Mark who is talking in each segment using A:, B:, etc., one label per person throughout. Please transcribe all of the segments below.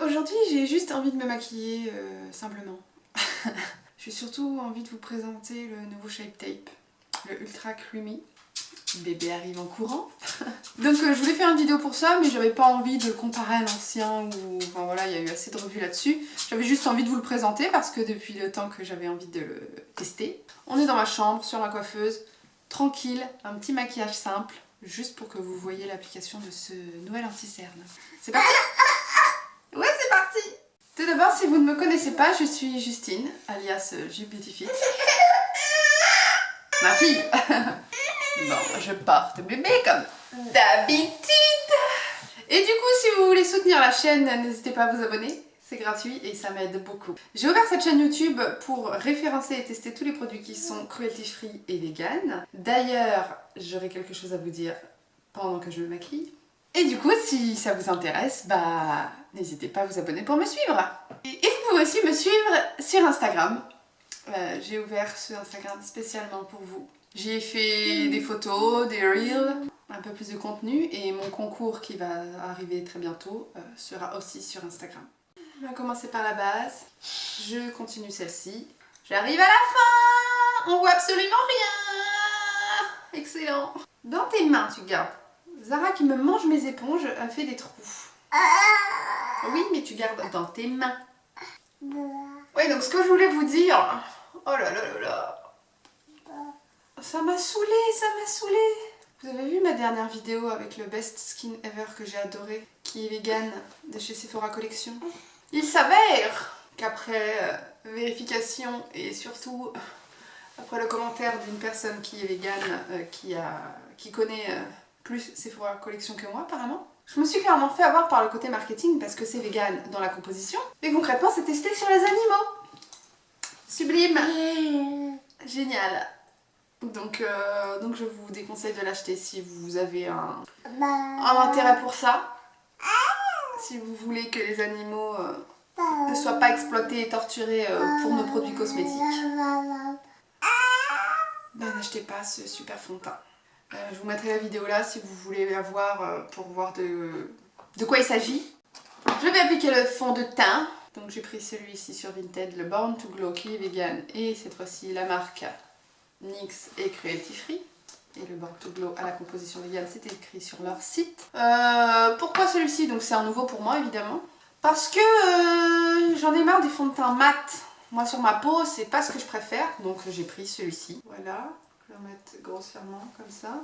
A: aujourd'hui j'ai juste envie de me maquiller simplement. J'ai surtout envie de vous présenter le nouveau Shape Tape, le Ultra Creamy. Bébé arrive en courant. Donc je voulais faire une vidéo pour ça, mais j'avais pas envie de le comparer à l'ancien ou... Enfin voilà, il y a eu assez de revues là-dessus. J'avais juste envie de vous le présenter parce que depuis le temps que j'avais envie de le tester. On est dans ma chambre, sur ma coiffeuse, tranquille, un petit maquillage simple, juste pour que vous voyez l'application de ce Noël anti-cerne. C'est parti! Ouais, c'est parti! Tout d'abord, si vous ne me connaissez pas, je suis Justine, alias Jupe Beauty Fit. Ma fille! Bon, je porte bébé comme d'habitude. Et du coup, si vous voulez soutenir la chaîne, n'hésitez pas à vous abonner. C'est gratuit et ça m'aide beaucoup. J'ai ouvert cette chaîne YouTube pour référencer et tester tous les produits qui sont cruelty free et vegan. D'ailleurs, j'aurai quelque chose à vous dire pendant que je me maquille. Et du coup, si ça vous intéresse, bah n'hésitez pas à vous abonner pour me suivre. Et vous pouvez aussi me suivre sur Instagram. J'ai ouvert ce Instagram spécialement pour vous. J'ai fait des photos, des reels, un peu plus de contenu et mon concours qui va arriver très bientôt sera aussi sur Instagram. On va commencer par la base. Je continue celle-ci. J'arrive à la fin! On voit absolument rien! Excellent! Dans tes mains, tu gardes. Zara qui me mange mes éponges a fait des trous. Oui, mais tu gardes dans tes mains. Oui, donc ce que je voulais vous dire... Oh là là là là! Ça m'a saoulée, ça m'a saoulée. Vous avez vu ma dernière vidéo avec le Best Skin Ever que j'ai adoré, qui est vegan, de chez Sephora Collection. Il s'avère qu'après vérification et surtout après le commentaire d'une personne qui est vegan, qui connaît plus Sephora Collection que moi apparemment, je me suis clairement fait avoir par le côté marketing parce que c'est vegan dans la composition, mais concrètement c'est testé sur les animaux. Sublime. Génial. Donc je vous déconseille de l'acheter si vous avez un intérêt pour ça. Si vous voulez que les animaux ne soient pas exploités et torturés pour nos produits cosmétiques. Ben n'achetez pas ce super fond de teint. Je vous mettrai la vidéo là si vous voulez la voir pour voir de quoi il s'agit. Je vais appliquer le fond de teint. Donc j'ai pris celui-ci sur Vinted, le Born to Glow qui est vegan et cette fois-ci la marque NYX et cruelty free. Et le Born to Glow à la composition vegan, c'est écrit sur leur site. Pourquoi celui-ci? Donc c'est un nouveau pour moi évidemment. Parce que j'en ai marre des fonds de teint mat. Moi sur ma peau, c'est pas ce que je préfère. Donc j'ai pris celui-ci. Voilà, je vais le mettre grossièrement comme ça.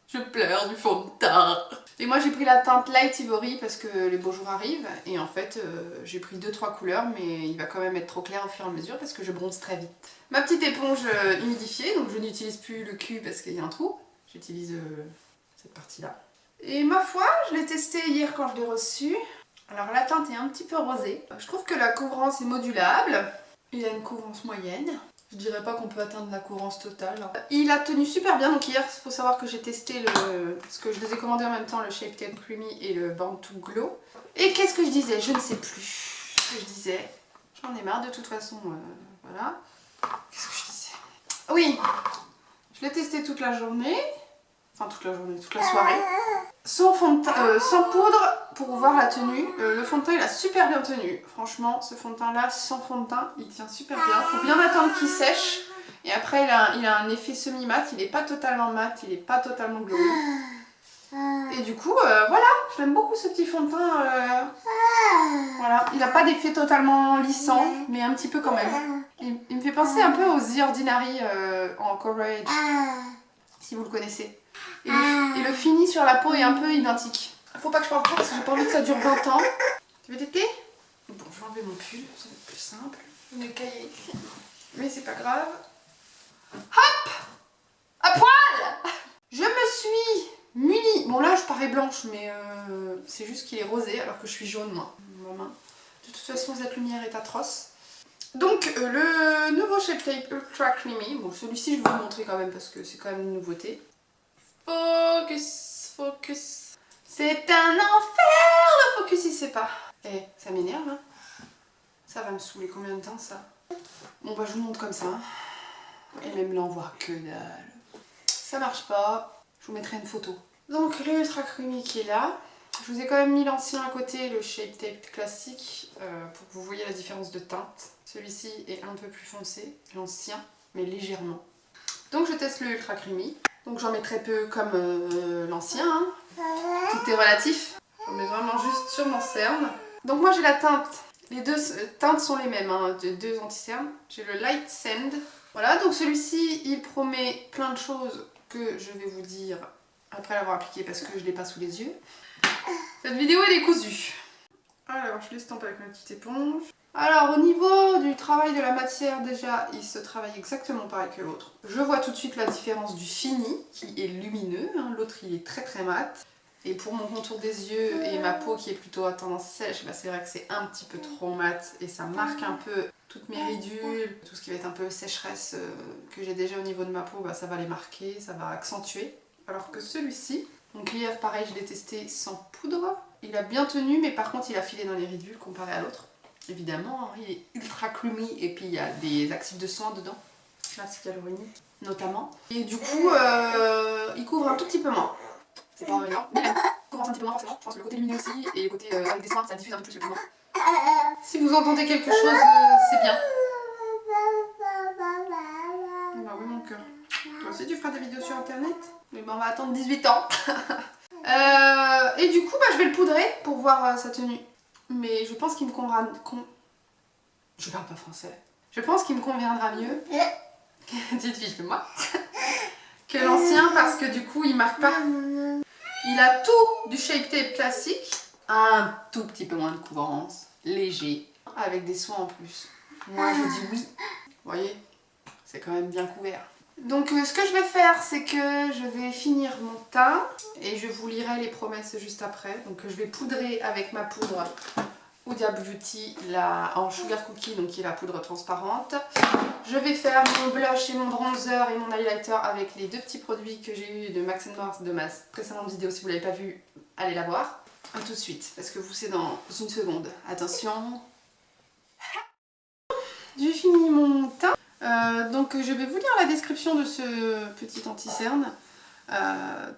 A: Je pleure du fond de teint. Et moi j'ai pris la teinte Light Ivory parce que les beaux jours arrivent. Et en fait j'ai pris 2-3 couleurs mais il va quand même être trop clair au fur et à mesure parce que je bronze très vite. Ma petite éponge humidifiée, donc je n'utilise plus le cul parce qu'il y a un trou. J'utilise cette partie là. Et ma foi, je l'ai testé hier quand je l'ai reçu. Alors la teinte est un petit peu rosée. Je trouve que la couvrance est modulable. Il a une couvrance moyenne. Je dirais pas qu'on peut atteindre la couvrance totale. Il a tenu super bien, donc hier il faut savoir que j'ai testé parce que je les ai commandés en même temps, le Shape Tape Creamy et le Born to Glow. Et qu'est-ce que je disais? Je ne sais plus ce que je disais. J'en ai marre de toute façon, voilà. Qu'est-ce que je disais? Oui, je l'ai testé toute la journée. Enfin toute la journée, toute la soirée. Sans poudre pour voir la tenue. Le fond de teint il a super bien tenu. Franchement ce fond de teint là sans fond de teint il tient super bien. Faut bien attendre qu'il sèche. Et après il a un effet semi-mat. Il n'est pas totalement mat, il n'est pas totalement glowy. Et du coup voilà, je l'aime beaucoup ce petit fond de teint. Voilà, il n'a pas d'effet totalement lissant mais un petit peu quand même. Il me fait penser un peu aux The Ordinary en Courage. Si vous le connaissez. Et le fini sur la peau est un peu identique. Faut pas que je parle trop parce que j'ai pas envie que ça dure 20 ans. Tu veux téter? Bon, je vais enlever mon pull, ça va être plus simple. Mes cahiers écrits. Mais c'est pas grave. Hop! À poil! Je me suis munie. Bon là je parais blanche mais c'est juste qu'il est rosé alors que je suis jaune moi. Ma main. De toute façon cette lumière est atroce. Donc le nouveau Shape Tape Ultra Creamy. Bon celui-ci je vais vous le montrer quand même parce que c'est quand même une nouveauté. Focus, focus. C'est un enfer le focus il sait pas. Eh, ça m'énerve hein. Ça va me saouler combien de temps ça? Bon bah je vous montre comme ça. Et même là on voit que dalle. Ça marche pas. Je vous mettrai une photo. Donc le Ultra Creamy qui est là. Je vous ai quand même mis l'ancien à côté, le Shape Tape classique, pour que vous voyez la différence de teinte. Celui-ci est un peu plus foncé, l'ancien, mais légèrement. Donc je teste le Ultra Creamy. Donc j'en mets très peu comme l'ancien, hein. Tout est relatif. J'en mets vraiment juste sur mon cerne. Donc moi j'ai la teinte, les deux teintes sont les mêmes, hein, de deux anti-cernes. J'ai le Light Sand. Voilà, donc celui-ci il promet plein de choses que je vais vous dire après l'avoir appliqué parce que je ne l'ai pas sous les yeux. Cette vidéo elle est cousue. Alors je l'estampe avec ma petite éponge. Alors au niveau du travail de la matière, déjà il se travaille exactement pareil que l'autre. Je vois tout de suite la différence du fini qui est lumineux, hein. L'autre il est très très mat. Et pour mon contour des yeux et ma peau qui est plutôt à tendance sèche, bah c'est vrai que c'est un petit peu trop mat et ça marque un peu toutes mes ridules, tout ce qui va être un peu sécheresse que j'ai déjà au niveau de ma peau, bah ça va les marquer, ça va accentuer. Alors que celui-ci, donc hier pareil je l'ai testé sans poudre, il a bien tenu mais par contre il a filé dans les ridules comparé à l'autre. Évidemment, il est ultra creamy et puis il y a des actifs de soin dedans, l'acide hyaluronique notamment. Et du coup, il couvre un tout petit peu moins. C'est pas énorme, mais il couvre un petit peu moins forcément. Je pense que le côté lumineux aussi et le côté avec des soins, ça diffuse un peu plus le pigment. Si vous entendez quelque chose, c'est bien. Bah oui mon cœur. Toi aussi tu feras des vidéos sur internet? Mais bon, on va attendre 18 ans. Et du coup, bah, je vais le poudrer pour voir sa tenue. Mais je pense qu'il me conviendra... Je parle pas français. Je pense qu'il me conviendra mieux... Dites fiche de moi. Que l'ancien parce que du coup, il marque pas. Il a tout du Shape Tape classique. Un tout petit peu moins de couvrance. Léger. Avec des soins en plus. Moi, je dis oui. Vous voyez? C'est quand même bien couvert. Donc ce que je vais faire, c'est que je vais finir mon teint et je vous lirai les promesses juste après. Donc je vais poudrer avec ma poudre Huda Beauty en Sugar Cookie, donc qui est la poudre transparente. Je vais faire mon blush et mon bronzer et mon highlighter avec les deux petits produits que j'ai eu de Max More de ma précédente vidéo. Si vous ne l'avez pas vu, allez la voir. A tout de suite, parce que vous c'est dans une seconde. Attention. J'ai fini mon teint. Donc je vais vous lire la description de ce petit anti-cerne.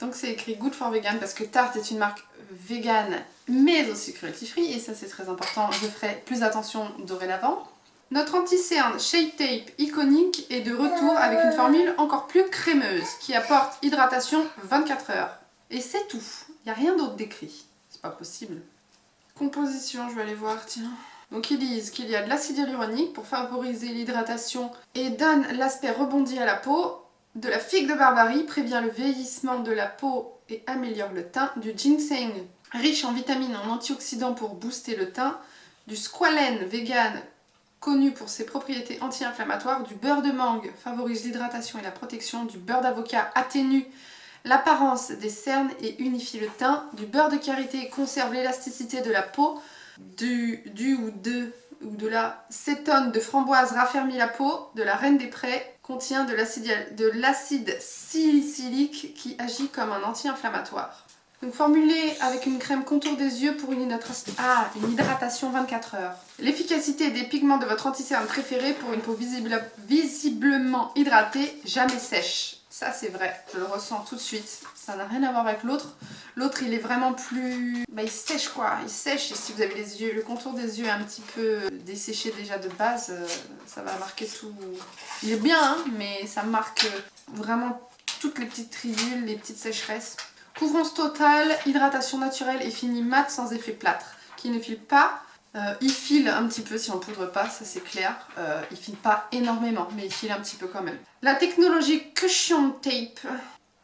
A: Donc c'est écrit Good for Vegan parce que Tarte est une marque vegan mais aussi cruelty free et ça c'est très important, je ferai plus attention dorénavant. Notre anti-cerne Shape Tape iconique est de retour avec une formule encore plus crémeuse qui apporte hydratation 24 heures. Et c'est tout, il n'y a rien d'autre décrit, c'est pas possible. Composition, je vais aller voir, tiens. Donc ils disent qu'il y a de l'acide hyaluronique pour favoriser l'hydratation et donne l'aspect rebondi à la peau. De la figue de Barbarie prévient le vieillissement de la peau et améliore le teint. Du ginseng riche en vitamines et en antioxydants pour booster le teint. Du squalène vegan connu pour ses propriétés anti-inflammatoires. Du beurre de mangue favorise l'hydratation et la protection. Du beurre d'avocat atténue l'apparence des cernes et unifie le teint. Du beurre de karité conserve l'élasticité de la peau. De la cétone de framboise raffermit la peau. De la reine des prés contient de l'acide salicylique qui agit comme un anti-inflammatoire. Donc formulé avec une crème contour des yeux pour une hydratation 24 heures. L'efficacité des pigments de votre anti-cerne préféré pour une peau visiblement hydratée, jamais sèche. Ça c'est vrai, je le ressens tout de suite. Ça n'a rien à voir avec l'autre. L'autre il est vraiment plus... Bah, il sèche quoi, il sèche et si vous avez les yeux, le contour des yeux un petit peu desséché déjà de base, ça va marquer tout... Il est bien hein, mais ça marque vraiment toutes les petites ridules, les petites sécheresses. Couvrance totale, hydratation naturelle et fini mat sans effet plâtre. Qui ne file pas, il file un petit peu si on ne poudre pas, ça c'est clair. Il file pas énormément, mais il file un petit peu quand même. La technologie Cushion Tape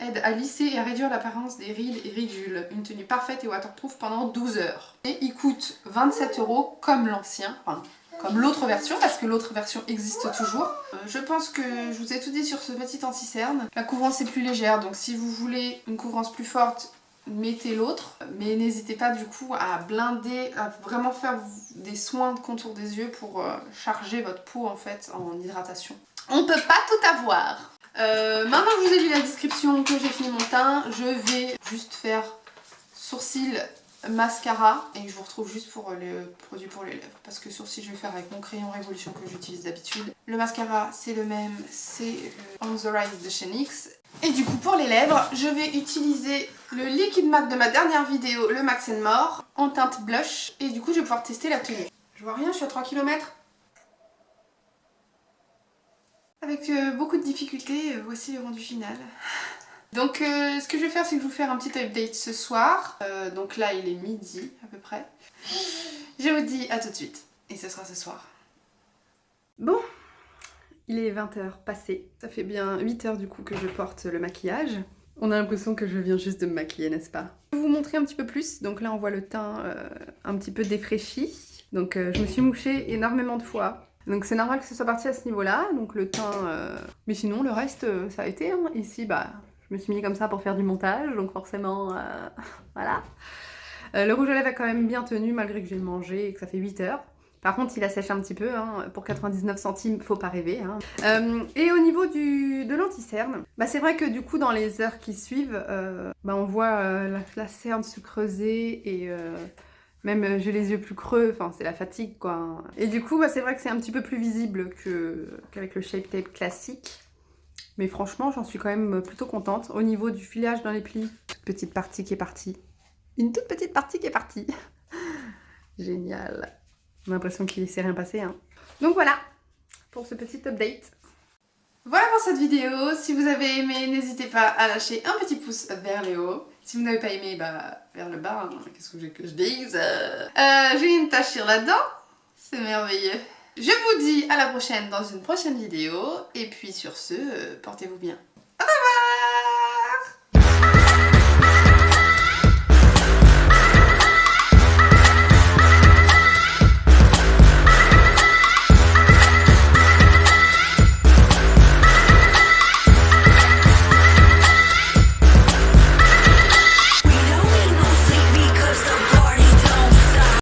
A: aide à lisser et à réduire l'apparence des rides et ridules. Une tenue parfaite et waterproof pendant 12 heures. Et il coûte 27 € comme l'ancien, enfin comme l'autre version, parce que l'autre version existe toujours. Je pense que je vous ai tout dit sur ce petit anti-cerne. La couvrance est plus légère, donc si vous voulez une couvrance plus forte, mettez l'autre. Mais n'hésitez pas du coup à blinder, à vraiment faire des soins de contour des yeux pour charger votre peau en fait en hydratation. On ne peut pas tout avoir. Maintenant que je vous ai lu la description, que j'ai fini mon teint, je vais juste faire sourcils, mascara et je vous retrouve juste pour le produit pour les lèvres parce que sourcils je vais faire avec mon crayon Révolution que j'utilise d'habitude. Le mascara c'est le même, c'est le On The Rise de chez NYX Et du coup pour les lèvres, je vais utiliser le liquide mat de ma dernière vidéo, le Max More, en teinte blush. Et du coup je vais pouvoir tester la tenue. Je vois rien, je suis à 3 km. Avec beaucoup de difficultés, voici le rendu final. Donc ce que je vais faire, c'est que je vais vous faire un petit update ce soir. Donc là il est midi à peu près. Je vous dis à tout de suite. Et ce sera ce soir. Bon, il est 20h passé. Ça fait bien 8h du coup que je porte le maquillage. On a l'impression que je viens juste de me maquiller, n'est-ce pas? Je vais vous montrer un petit peu plus. Donc là on voit le teint un petit peu défraîchi. Donc je me suis mouchée énormément de fois. Donc c'est normal que ce soit parti à ce niveau-là. Donc le teint... Mais sinon le reste ça a été. Hein. Ici bah je me suis mis comme ça pour faire du montage. Donc forcément voilà. Le rouge à lèvres a quand même bien tenu malgré que j'ai mangé et que ça fait 8h. Par contre, il assèche un petit peu, hein. Pour 99 centimes, faut pas rêver. Hein. Et au niveau de l'anti-cerne, bah c'est vrai que du coup, dans les heures qui suivent, bah on voit la cerne se creuser et même j'ai les yeux plus creux, enfin c'est la fatigue quoi. Et du coup, bah, c'est vrai que c'est un petit peu plus visible qu'avec le Shape Tape classique. Mais franchement, j'en suis quand même plutôt contente. Au niveau du filage dans les plis, toute petite partie qui est partie. Une toute petite partie qui est partie. Génial. On a l'impression qu'il ne s'est rien passé. Hein. Donc voilà, pour ce petit update. Voilà pour cette vidéo. Si vous avez aimé, n'hésitez pas à lâcher un petit pouce vers le haut. Si vous n'avez pas aimé, bah vers le bas. Hein. Qu'est-ce que j'ai que je dise j'ai une tache sur la dent. C'est merveilleux. Je vous dis à la prochaine dans une prochaine vidéo. Et puis sur ce, portez-vous bien. Au revoir.